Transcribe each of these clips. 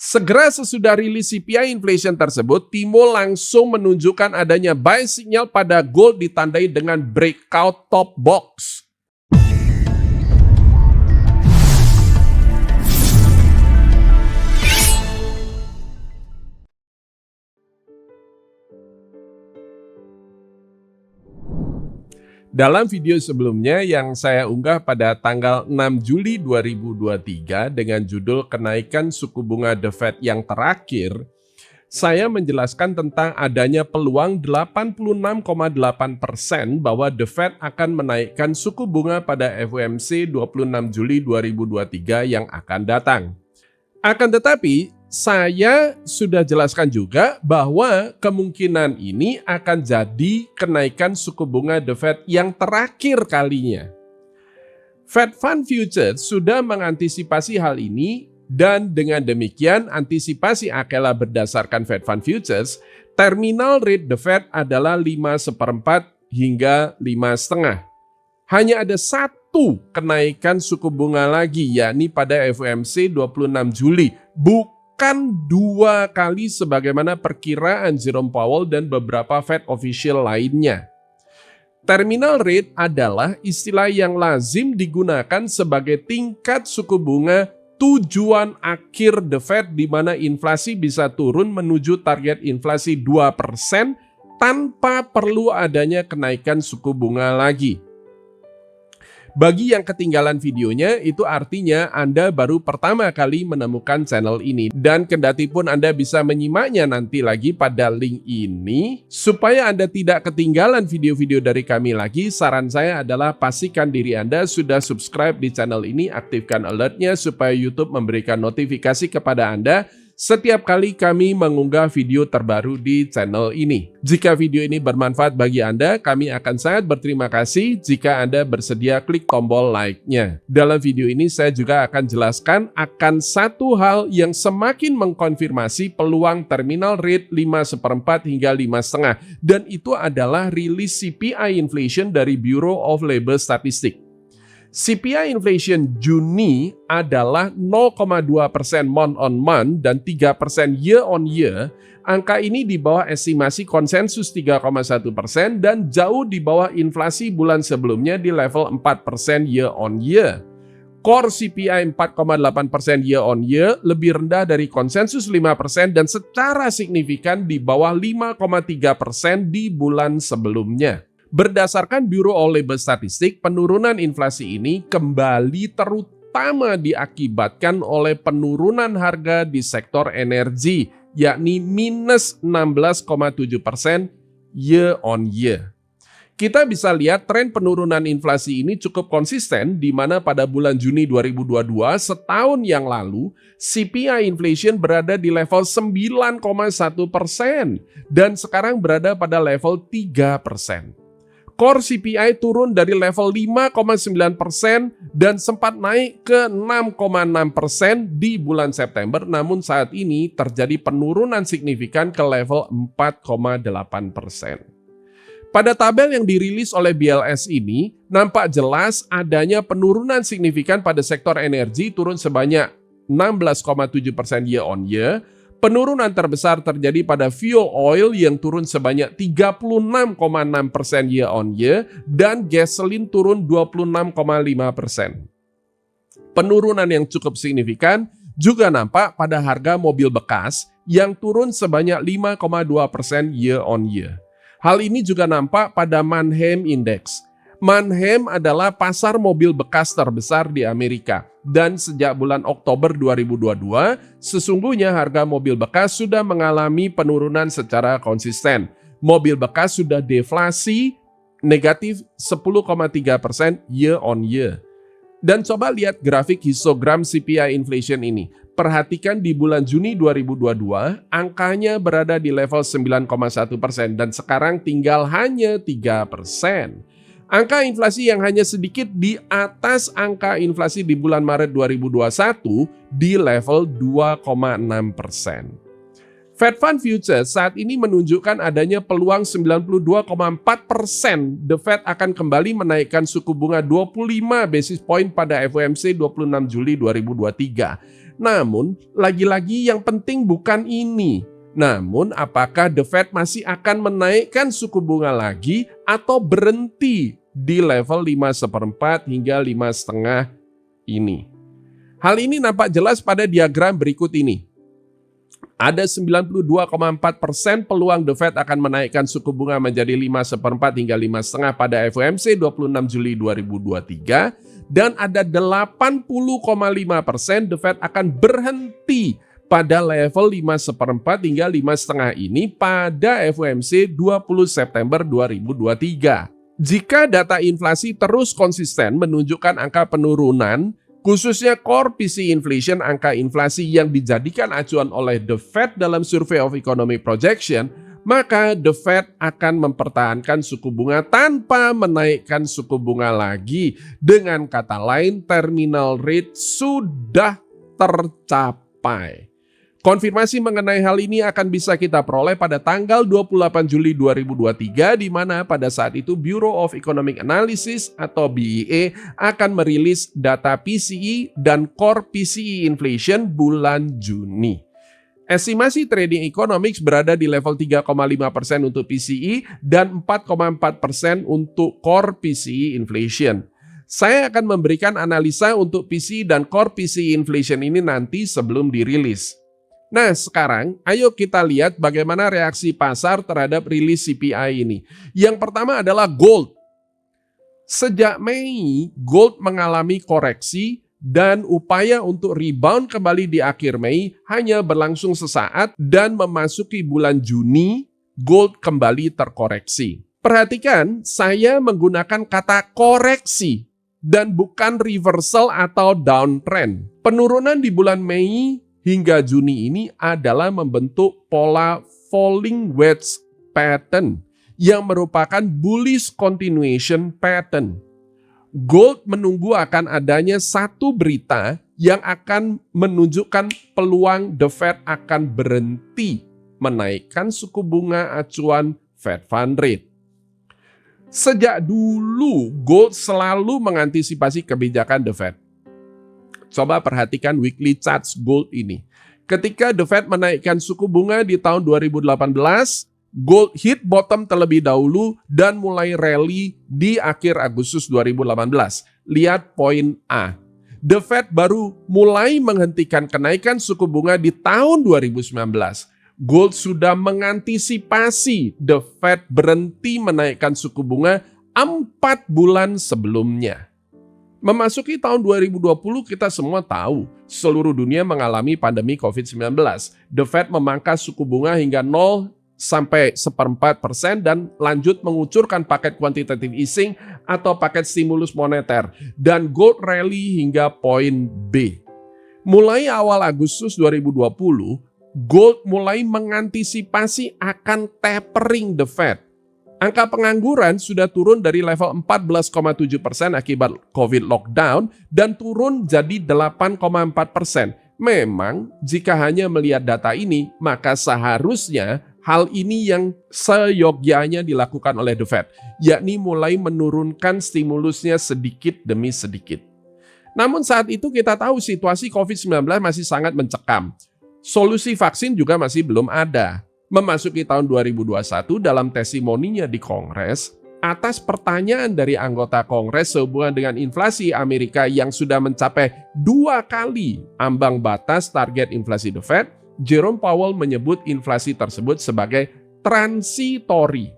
Segera sesudah rilis CPI inflation tersebut, Timo langsung menunjukkan adanya buy signal pada gold ditandai dengan breakout top box. Dalam video sebelumnya yang saya unggah pada tanggal 6 Juli 2023 dengan judul Kenaikan Suku Bunga The Fed yang terakhir, saya menjelaskan tentang adanya peluang 86,8% bahwa The Fed akan menaikkan suku bunga pada FOMC 26 Juli 2023 yang akan datang. Akan tetapi, saya sudah jelaskan juga bahwa kemungkinan ini akan jadi kenaikan suku bunga The Fed yang terakhir kalinya. Fed Fund Futures sudah mengantisipasi hal ini dan dengan demikian antisipasi Akela berdasarkan Fed Fund Futures, terminal rate The Fed adalah 5/4 hingga 5,5. Hanya ada satu kenaikan suku bunga lagi yakni pada FOMC 26 Juli, bukan 2 kali sebagaimana perkiraan Jerome Powell dan beberapa Fed official lainnya. Terminal rate adalah istilah yang lazim digunakan sebagai tingkat suku bunga tujuan akhir The Fed di mana inflasi bisa turun menuju target inflasi 2% tanpa perlu adanya kenaikan suku bunga lagi. Bagi yang ketinggalan videonya, itu artinya Anda baru pertama kali menemukan channel ini. Dan kendati pun Anda bisa menyimaknya nanti lagi pada link ini, supaya Anda tidak ketinggalan video-video dari kami lagi, saran saya adalah pastikan diri Anda sudah subscribe di channel ini, aktifkan alertnya supaya YouTube memberikan notifikasi kepada Anda setiap kali kami mengunggah video terbaru di channel ini. Jika video ini bermanfaat bagi Anda, kami akan sangat berterima kasih jika Anda bersedia klik tombol like-nya. Dalam video ini saya juga akan jelaskan akan satu hal yang semakin mengkonfirmasi peluang terminal rate 5/4 hingga 5,5, dan itu adalah rilis CPI inflation dari Bureau of Labor Statistics. CPI inflation Juni adalah 0,2% month on month dan 3% year on year. Angka ini di bawah estimasi konsensus 3,1% dan jauh di bawah inflasi bulan sebelumnya di level 4% year on year. Core CPI 4,8% year on year lebih rendah dari konsensus 5% dan secara signifikan di bawah 5,3% di bulan sebelumnya. Berdasarkan Bureau of Labor Statistics, penurunan inflasi ini kembali terutama diakibatkan oleh penurunan harga di sektor energi, yakni minus 16,7% year on year. Kita bisa lihat tren penurunan inflasi ini cukup konsisten di mana pada bulan Juni 2022, setahun yang lalu, CPI inflation berada di level 9,1% dan sekarang berada pada level 3%. Core CPI turun dari level 5,9% dan sempat naik ke 6,6% di bulan September, namun saat ini terjadi penurunan signifikan ke level 4,8%. Pada tabel yang dirilis oleh BLS ini, nampak jelas adanya penurunan signifikan pada sektor energi turun sebanyak 16,7% year on year. Penurunan terbesar terjadi pada fuel oil yang turun sebanyak 36,6% year on year dan gasoline turun 26,5%. Penurunan yang cukup signifikan juga nampak pada harga mobil bekas yang turun sebanyak 5,2% year on year. Hal ini juga nampak pada Manheim Index. Manheim adalah pasar mobil bekas terbesar di Amerika. Dan sejak bulan Oktober 2022, sesungguhnya harga mobil bekas sudah mengalami penurunan secara konsisten. Mobil bekas sudah deflasi negatif 10,3% year on year. Dan coba lihat grafik histogram CPI inflation ini. Perhatikan di bulan Juni 2022, angkanya berada di level 9,1% dan sekarang tinggal hanya 3%. Angka inflasi yang hanya sedikit di atas angka inflasi di bulan Maret 2021 di level 2,6%. Fed Fund Futures saat ini menunjukkan adanya peluang 92,4% The Fed akan kembali menaikkan suku bunga 25 basis point pada FOMC 26 Juli 2023. Namun, lagi-lagi yang penting bukan ini. Namun, apakah The Fed masih akan menaikkan suku bunga lagi atau berhenti di level 5,4 hingga 5,5 ini? Hal ini nampak jelas pada diagram berikut ini. Ada 92,4% peluang The Fed akan menaikkan suku bunga menjadi 5,4 hingga 5,5 pada FOMC 26 Juli 2023. Dan ada 80,5% The Fed akan berhenti pada level 5,4 hingga 5,5 ini pada FOMC 20 September 2023. Jika data inflasi terus konsisten menunjukkan angka penurunan, khususnya core PCE inflation, angka inflasi yang dijadikan acuan oleh The Fed dalam Survey of Economic Projection, maka The Fed akan mempertahankan suku bunga tanpa menaikkan suku bunga lagi. Dengan kata lain, terminal rate sudah tercapai. Konfirmasi mengenai hal ini akan bisa kita peroleh pada tanggal 28 Juli 2023, di mana pada saat itu Bureau of Economic Analysis atau BEA akan merilis data PCE dan core PCE inflation bulan Juni. Estimasi Trading Economics berada di level 3,5% untuk PCE dan 4,4% untuk core PCE inflation. Saya akan memberikan analisa untuk PCE dan core PCE inflation ini nanti sebelum dirilis. Nah, sekarang ayo kita lihat bagaimana reaksi pasar terhadap rilis CPI ini. Yang pertama adalah gold. Sejak Mei, gold mengalami koreksi dan upaya untuk rebound kembali di akhir Mei hanya berlangsung sesaat dan memasuki bulan Juni, gold kembali terkoreksi. Perhatikan, saya menggunakan kata koreksi dan bukan reversal atau downtrend. Penurunan di bulan Mei hingga Juni ini adalah membentuk pola falling wedge pattern yang merupakan bullish continuation pattern. Gold menunggu akan adanya satu berita yang akan menunjukkan peluang The Fed akan berhenti menaikkan suku bunga acuan Fed Fund Rate. Sejak dulu, gold selalu mengantisipasi kebijakan The Fed. Coba perhatikan weekly charts gold ini. Ketika The Fed menaikkan suku bunga di tahun 2018, gold hit bottom terlebih dahulu dan mulai rally di akhir Agustus 2018. Lihat poin A. The Fed baru mulai menghentikan kenaikan suku bunga di tahun 2019. Gold sudah mengantisipasi The Fed berhenti menaikkan suku bunga 4 bulan sebelumnya. Memasuki tahun 2020, kita semua tahu seluruh dunia mengalami pandemi COVID-19. The Fed memangkas suku bunga hingga 0 sampai 1/4% dan lanjut mengucurkan paket quantitative easing atau paket stimulus moneter. Dan gold rally hingga poin B. Mulai awal Agustus 2020, gold mulai mengantisipasi akan tapering The Fed. Angka pengangguran sudah turun dari level 14,7% akibat COVID lockdown dan turun jadi 8,4%. Memang jika hanya melihat data ini, maka seharusnya hal ini yang seyogyanya dilakukan oleh The Fed, yakni mulai menurunkan stimulusnya sedikit demi sedikit. Namun saat itu kita tahu situasi COVID-19 masih sangat mencekam. Solusi vaksin juga masih belum ada. Memasuki tahun 2021 dalam testimoninya di Kongres, atas pertanyaan dari anggota Kongres sehubungan dengan inflasi Amerika yang sudah mencapai 2 kali ambang batas target inflasi The Fed, Jerome Powell menyebut inflasi tersebut sebagai transitory.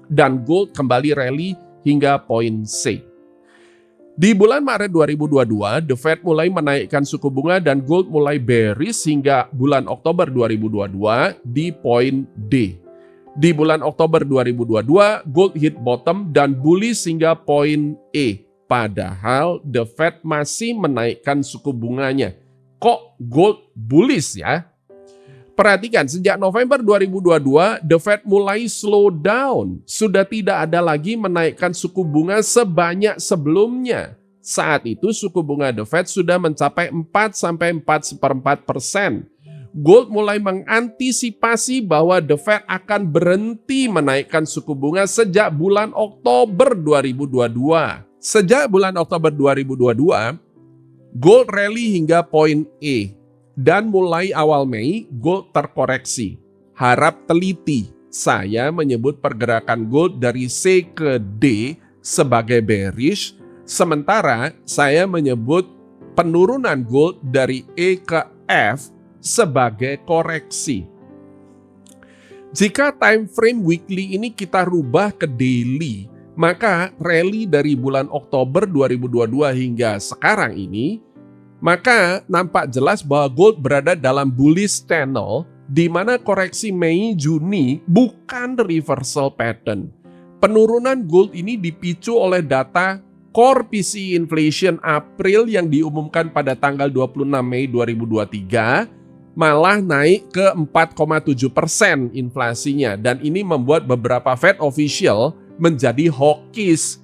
Dan gold kembali rally hingga poin C. Di bulan Maret 2022, The Fed mulai menaikkan suku bunga dan gold mulai bearish hingga bulan Oktober 2022 di poin D. Di bulan Oktober 2022, gold hit bottom dan bullish hingga poin E. Padahal The Fed masih menaikkan suku bunganya. Kok gold bullish ya? Perhatikan, sejak November 2022, The Fed mulai slow down. Sudah tidak ada lagi menaikkan suku bunga sebanyak sebelumnya. Saat itu suku bunga The Fed sudah mencapai 4-4,4%. Gold mulai mengantisipasi bahwa The Fed akan berhenti menaikkan suku bunga sejak bulan Oktober 2022. Sejak bulan Oktober 2022, Gold rally hingga poin E, dan mulai awal Mei gold terkoreksi. Harap teliti, saya menyebut pergerakan gold dari C ke D sebagai bearish, sementara saya menyebut penurunan gold dari E ke F sebagai koreksi. Jika time frame weekly ini kita rubah ke daily, maka rally dari bulan Oktober 2022 hingga sekarang ini, maka nampak jelas bahwa gold berada dalam bullish channel, di mana koreksi Mei-Juni bukan reversal pattern. Penurunan gold ini dipicu oleh data Core PCE Inflation April yang diumumkan pada tanggal 26 Mei 2023, malah naik ke 4,7% inflasinya, dan ini membuat beberapa Fed official menjadi hawkish.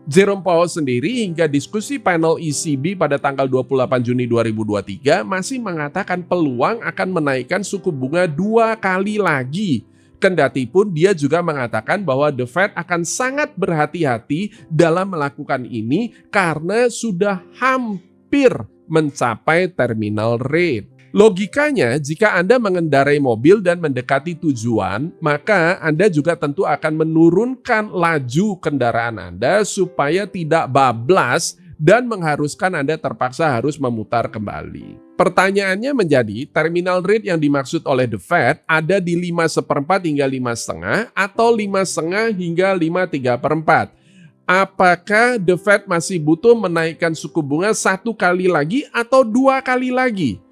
Jerome Powell sendiri hingga diskusi panel ECB pada tanggal 28 Juni 2023 masih mengatakan peluang akan menaikkan suku bunga 2 kali lagi. Kendatipun dia juga mengatakan bahwa The Fed akan sangat berhati-hati dalam melakukan ini karena sudah hampir mencapai terminal rate. Logikanya, jika Anda mengendarai mobil dan mendekati tujuan, maka Anda juga tentu akan menurunkan laju kendaraan Anda supaya tidak bablas dan mengharuskan Anda terpaksa harus memutar kembali. Pertanyaannya menjadi, terminal rate yang dimaksud oleh The Fed ada di 5,1 hingga 5,5 atau 5,5 hingga 5,3/4. Apakah The Fed masih butuh menaikkan suku bunga 1 kali lagi atau 2 kali lagi?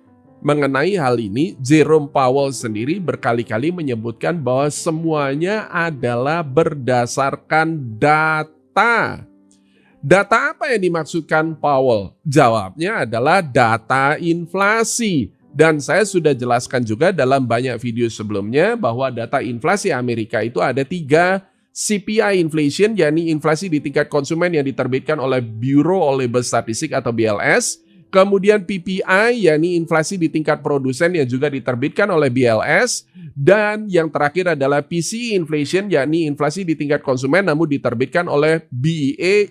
Mengenai hal ini, Jerome Powell sendiri berkali-kali menyebutkan bahwa semuanya adalah berdasarkan data. Data apa yang dimaksudkan Powell? Jawabnya adalah data inflasi. Dan saya sudah jelaskan juga dalam banyak video sebelumnya bahwa data inflasi Amerika itu ada 3. CPI inflation, yakni inflasi di tingkat konsumen yang diterbitkan oleh Bureau of Labor Statistics atau BLS. Kemudian PPI, yakni inflasi di tingkat produsen yang juga diterbitkan oleh BLS. Dan yang terakhir adalah PCE inflation, yakni inflasi di tingkat konsumen namun diterbitkan oleh BEA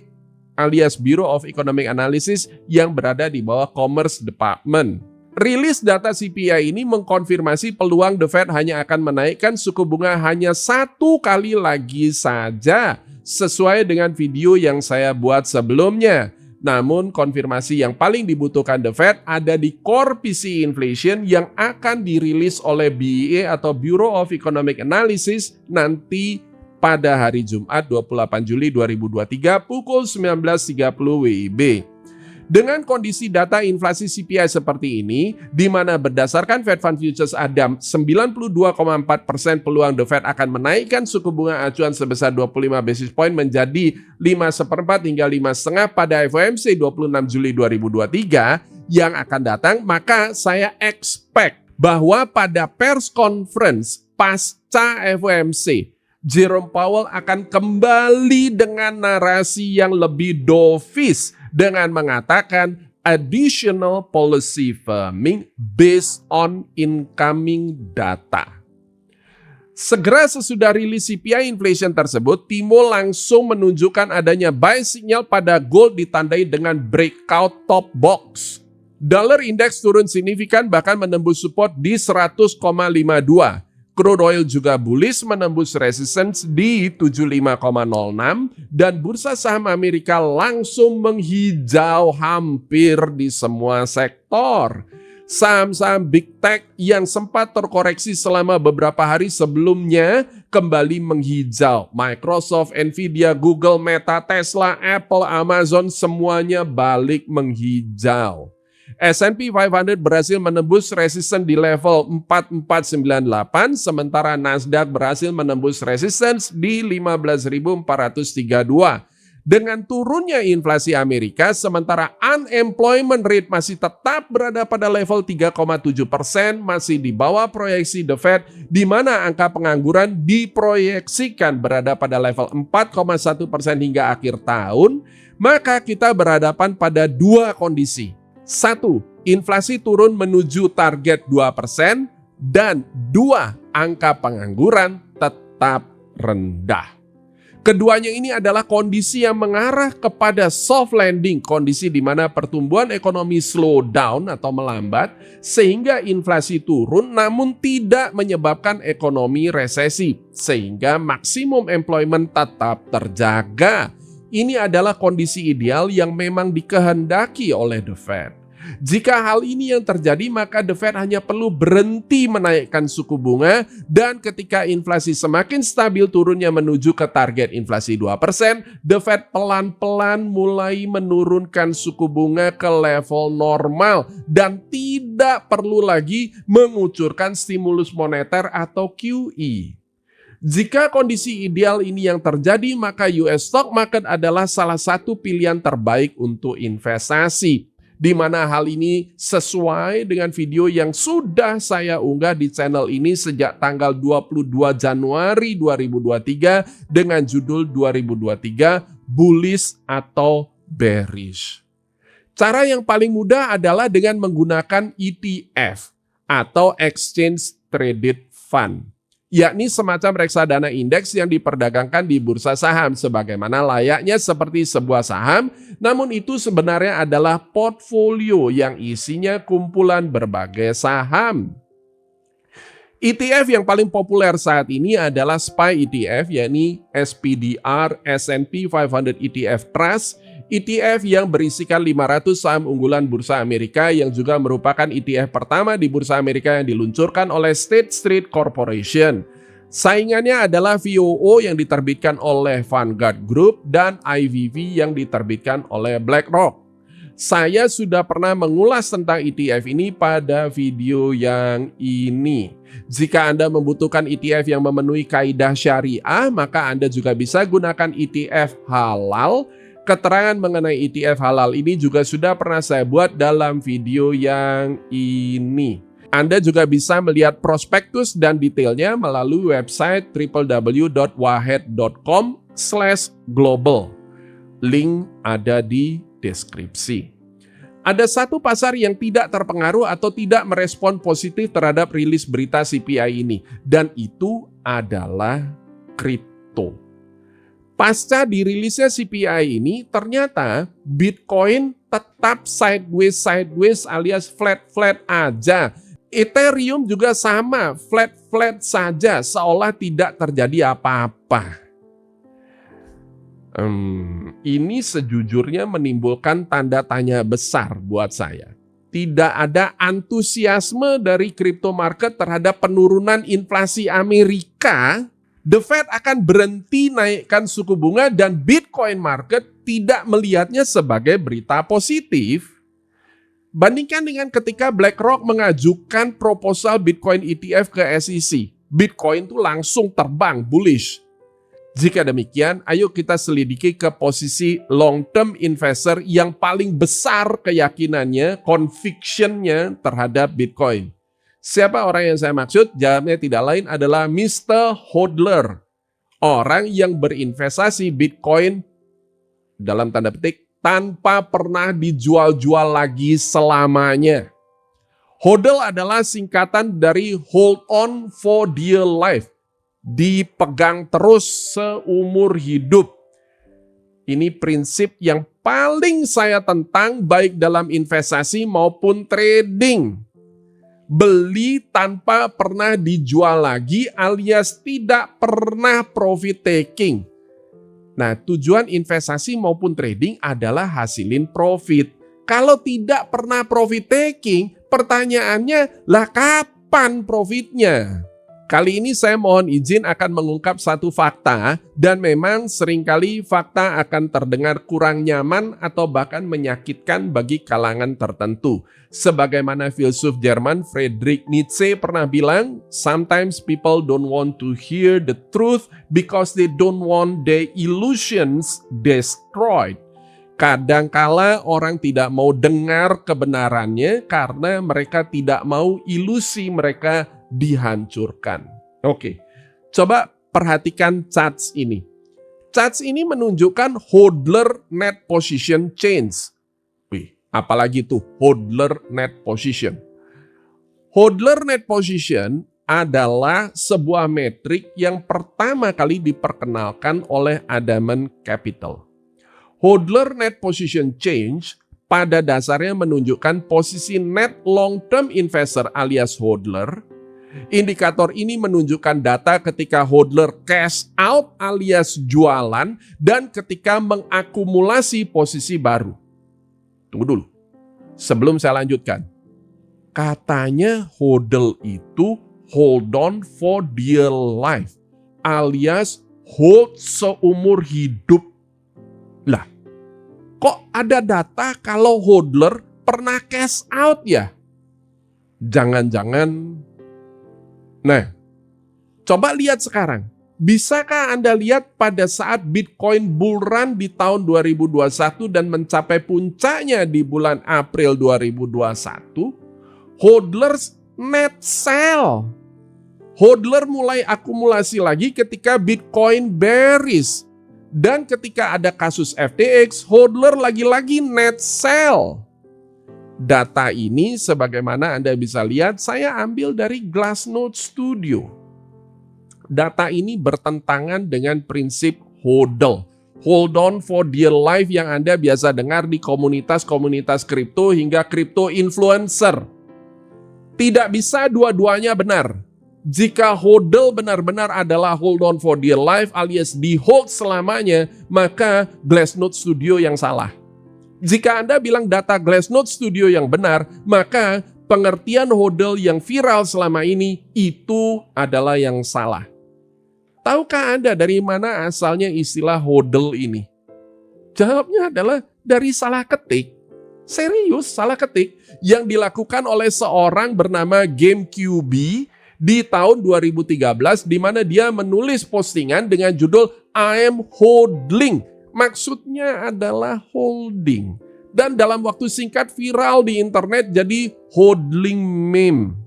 alias Bureau of Economic Analysis yang berada di bawah Commerce Department. Rilis data CPI ini mengkonfirmasi peluang The Fed hanya akan menaikkan suku bunga hanya 1 kali lagi saja, sesuai dengan video yang saya buat sebelumnya. Namun konfirmasi yang paling dibutuhkan The Fed ada di Core PCE Inflation yang akan dirilis oleh BEA atau Bureau of Economic Analysis nanti pada hari Jumat 28 Juli 2023 pukul 19.30 WIB. Dengan kondisi data inflasi CPI seperti ini, di mana berdasarkan Fed Fund Futures ada 92,4% peluang The Fed akan menaikkan suku bunga acuan sebesar 25 basis point menjadi 5,1 hingga 5,5 pada FOMC 26 Juli 2023 yang akan datang, maka saya expect bahwa pada pers conference pasca FOMC, Jerome Powell akan kembali dengan narasi yang lebih dovish dengan mengatakan additional policy firming based on incoming data. Segera sesudah rilis CPI inflation tersebut, Timo langsung menunjukkan adanya buy signal pada gold ditandai dengan breakout top box. Dollar index turun signifikan bahkan menembus support di 100,52. Crude oil juga bullish menembus resistance di 75,06 dan bursa saham Amerika langsung menghijau hampir di semua sektor. Saham-saham big tech yang sempat terkoreksi selama beberapa hari sebelumnya kembali menghijau. Microsoft, Nvidia, Google, Meta, Tesla, Apple, Amazon semuanya balik menghijau. S&P 500 berhasil menembus resisten di level 4498, sementara Nasdaq berhasil menembus resistance di 15.432. Dengan turunnya inflasi Amerika, sementara unemployment rate masih tetap berada pada level 3,7%, masih di bawah proyeksi The Fed, di mana angka pengangguran diproyeksikan berada pada level 4,1% hingga akhir tahun, maka kita berhadapan pada 2 kondisi. 1. Inflasi turun menuju target 2%, dan 2. Angka pengangguran tetap rendah. Keduanya ini adalah kondisi yang mengarah kepada soft landing, kondisi di mana pertumbuhan ekonomi slow down atau melambat sehingga inflasi turun namun tidak menyebabkan ekonomi resesi sehingga maksimum employment tetap terjaga. Ini adalah kondisi ideal yang memang dikehendaki oleh The Fed. Jika hal ini yang terjadi, maka The Fed hanya perlu berhenti menaikkan suku bunga dan ketika inflasi semakin stabil turunnya menuju ke target inflasi 2%, The Fed pelan-pelan mulai menurunkan suku bunga ke level normal dan tidak perlu lagi mengucurkan stimulus moneter atau QE. Jika kondisi ideal ini yang terjadi, maka US stock market adalah salah satu pilihan terbaik untuk investasi. Di mana hal ini sesuai dengan video yang sudah saya unggah di channel ini sejak tanggal 22 Januari 2023 dengan judul 2023 Bullish atau Bearish. Cara yang paling mudah adalah dengan menggunakan ETF atau Exchange Traded Fund, yakni semacam reksadana indeks yang diperdagangkan di bursa saham sebagaimana layaknya seperti sebuah saham, namun itu sebenarnya adalah portfolio yang isinya kumpulan berbagai saham. ETF yang paling populer saat ini adalah SPY ETF, yakni SPDR S&P 500 ETF Trust, ETF yang berisikan 500 saham unggulan bursa Amerika yang juga merupakan ETF pertama di bursa Amerika yang diluncurkan oleh State Street Corporation. Saingannya adalah VOO yang diterbitkan oleh Vanguard Group dan IVV yang diterbitkan oleh BlackRock. Saya sudah pernah mengulas tentang ETF ini pada video yang ini. Jika Anda membutuhkan ETF yang memenuhi kaidah syariah, maka Anda juga bisa gunakan ETF halal. Keterangan mengenai ETF halal ini juga sudah pernah saya buat dalam video yang ini. Anda juga bisa melihat prospektus dan detailnya melalui website www.wahed.com/global. Link ada di deskripsi. Ada satu pasar yang tidak terpengaruh atau tidak merespon positif terhadap rilis berita CPI ini, dan itu adalah kripto. Pasca dirilisnya CPI ini, ternyata Bitcoin tetap sideways alias flat aja. Ethereum juga sama, flat saja, seolah tidak terjadi apa-apa. Ini sejujurnya menimbulkan tanda tanya besar buat saya. Tidak ada antusiasme dari crypto market terhadap penurunan inflasi Amerika. The Fed akan berhenti naikkan suku bunga dan Bitcoin market tidak melihatnya sebagai berita positif. Bandingkan dengan ketika BlackRock mengajukan proposal Bitcoin ETF ke SEC. Bitcoin itu langsung terbang bullish. Jika demikian, ayo kita selidiki ke posisi long-term investor yang paling besar keyakinannya, conviction-nya terhadap Bitcoin. Siapa orang yang saya maksud? Jawabnya tidak lain adalah Mr. Hodler. Orang yang berinvestasi Bitcoin dalam tanda petik tanpa pernah dijual-jual lagi selamanya. HODL adalah singkatan dari Hold On for Dear Life. Dipegang terus seumur hidup. Ini prinsip yang paling saya tentang baik dalam investasi maupun trading. Beli tanpa pernah dijual lagi alias tidak pernah profit taking. Nah, tujuan investasi maupun trading adalah hasilin profit. Kalau tidak pernah profit taking, pertanyaannya, lah kapan profitnya? Kali ini saya mohon izin akan mengungkap satu fakta dan memang seringkali fakta akan terdengar kurang nyaman atau bahkan menyakitkan bagi kalangan tertentu. Sebagaimana filsuf Jerman Friedrich Nietzsche pernah bilang, sometimes people don't want to hear the truth because they don't want their illusions destroyed. Kadangkala orang tidak mau dengar kebenarannya karena mereka tidak mau ilusi mereka dihancurkan. Oke, coba perhatikan charts ini. Charts ini menunjukkan hodler net position change. Wih, apalagi tuh hodler net position. Hodler net position adalah sebuah metrik yang pertama kali diperkenalkan oleh Adamant Capital. Hodler Net Position Change pada dasarnya menunjukkan posisi net long-term investor alias hodler. Indikator ini menunjukkan data ketika hodler cash out alias jualan dan ketika mengakumulasi posisi baru. Tunggu dulu, sebelum saya lanjutkan. Katanya hodl itu hold on for dear life alias hold seumur hidup. Lah, kok ada data kalau hodler pernah cash out ya? Jangan-jangan. Nah, coba lihat sekarang. Bisakah Anda lihat pada saat Bitcoin bull run di tahun 2021 dan mencapai puncaknya di bulan April 2021, hodlers net sell. Hodler mulai akumulasi lagi ketika Bitcoin bearish. Dan ketika ada kasus FTX, hodler lagi-lagi net sell. Data ini sebagaimana Anda bisa lihat saya ambil dari Glassnode Studio. Data ini bertentangan dengan prinsip hodl. Hold on for dear life yang Anda biasa dengar di komunitas-komunitas kripto hingga kripto influencer. Tidak bisa dua-duanya benar. Jika hodl benar-benar adalah hold on for dear life alias di hold selamanya, maka Glassnode Studio yang salah. Jika Anda bilang data Glassnode Studio yang benar, maka pengertian hodl yang viral selama ini itu adalah yang salah. Tahukah Anda dari mana asalnya istilah hodl ini? Jawabnya adalah dari salah ketik. Serius, salah ketik yang dilakukan oleh seorang bernama GameQB di tahun 2013 di mana dia menulis postingan dengan judul I'm hodling. Maksudnya adalah holding. Dan dalam waktu singkat viral di internet jadi hodling meme.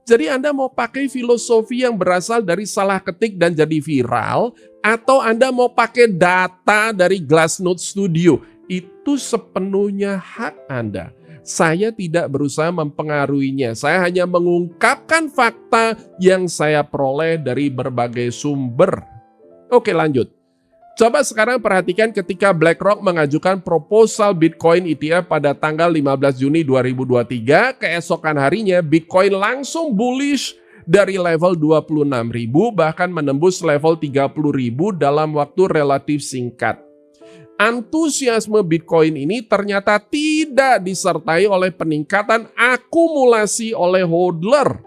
Jadi Anda mau pakai filosofi yang berasal dari salah ketik dan jadi viral, atau Anda mau pakai data dari Glassnode Studio, itu sepenuhnya hak Anda. Saya tidak berusaha mempengaruhinya. Saya hanya mengungkapkan fakta yang saya peroleh dari berbagai sumber. Oke, lanjut. Coba sekarang perhatikan ketika BlackRock mengajukan proposal Bitcoin ETF pada tanggal 15 Juni 2023, keesokan harinya Bitcoin langsung bullish dari level 26.000 bahkan menembus level 30.000 dalam waktu relatif singkat. Antusiasme Bitcoin ini ternyata tidak disertai oleh peningkatan akumulasi oleh hodler.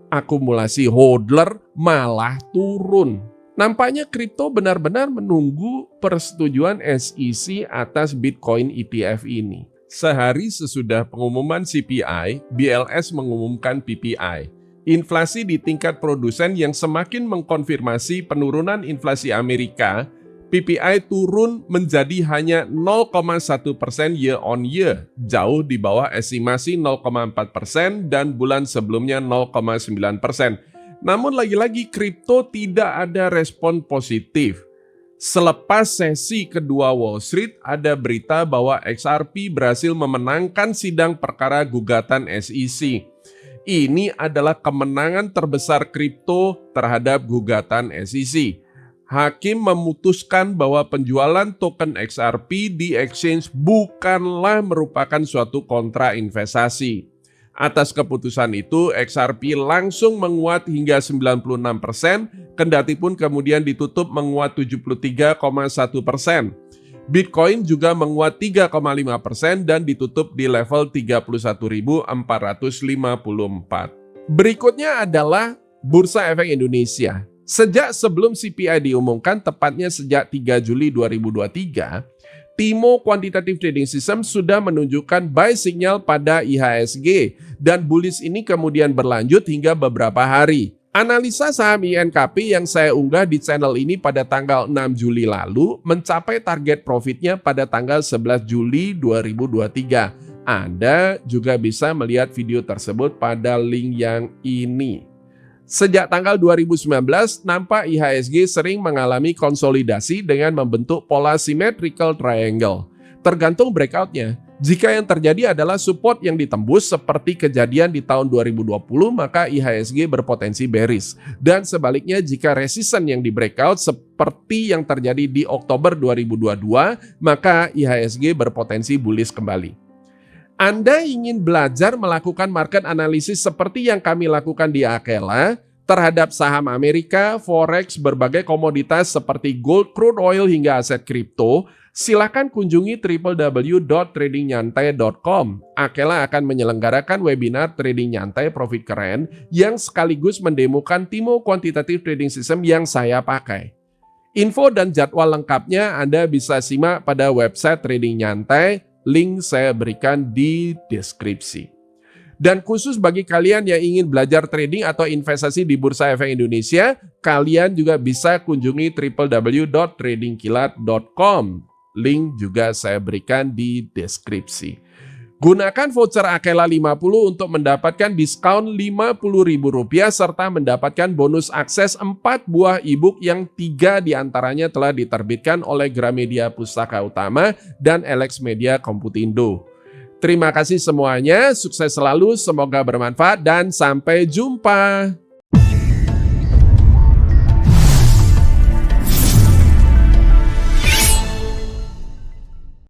Akumulasi hodler malah turun. Nampaknya kripto benar-benar menunggu persetujuan SEC atas Bitcoin ETF ini. Sehari sesudah pengumuman CPI, BLS mengumumkan PPI. Inflasi di tingkat produsen yang semakin mengkonfirmasi penurunan inflasi Amerika. PPI turun menjadi hanya 0,1% year on year, jauh di bawah estimasi 0,4% dan bulan sebelumnya 0,9%. Namun lagi-lagi kripto tidak ada respon positif. Selepas sesi kedua Wall Street, ada berita bahwa XRP berhasil memenangkan sidang perkara gugatan SEC. Ini adalah kemenangan terbesar kripto terhadap gugatan SEC. Hakim memutuskan bahwa penjualan token XRP di exchange bukanlah merupakan suatu kontra investasi. Atas keputusan itu, XRP langsung menguat hingga 96%, kendati pun kemudian ditutup menguat 73,1%. Bitcoin juga menguat 3,5% dan ditutup di level 31.454. Berikutnya adalah Bursa Efek Indonesia. Sejak sebelum CPI diumumkan, tepatnya sejak 3 Juli 2023, TIMO Quantitative Trading System sudah menunjukkan buy signal pada IHSG dan bullish ini kemudian berlanjut hingga beberapa hari. Analisa saham INKP yang saya unggah di channel ini pada tanggal 6 Juli lalu mencapai target profitnya pada tanggal 11 Juli 2023. Anda juga bisa melihat video tersebut pada link yang ini. Sejak tanggal 2019, nampak IHSG sering mengalami konsolidasi dengan membentuk pola symmetrical triangle. Tergantung breakoutnya. Jika yang terjadi adalah support yang ditembus seperti kejadian di tahun 2020, maka IHSG berpotensi bearish. Dan sebaliknya jika resisten yang di breakout seperti yang terjadi di Oktober 2022, maka IHSG berpotensi bullish kembali. Anda ingin belajar melakukan market analisis seperti yang kami lakukan di Akela terhadap saham Amerika, forex, berbagai komoditas seperti gold, crude oil hingga aset kripto, silakan kunjungi www.tradingnyantai.com. Akela akan menyelenggarakan webinar Trading Nyantai Profit Keren yang sekaligus mendemokan Timo Quantitative Trading System yang saya pakai. Info dan jadwal lengkapnya Anda bisa simak pada website Trading Nyantai, link saya berikan di deskripsi. Dan khusus bagi kalian yang ingin belajar trading atau investasi di Bursa Efek Indonesia, kalian juga bisa kunjungi www.tradingkilat.com. Link juga saya berikan di deskripsi. Gunakan voucher Akela 50 untuk mendapatkan diskon Rp50.000 serta mendapatkan bonus akses 4 buah e-book yang 3 diantaranya telah diterbitkan oleh Gramedia Pustaka Utama dan Alex Media Komputindo. Terima kasih semuanya, sukses selalu, semoga bermanfaat dan sampai jumpa.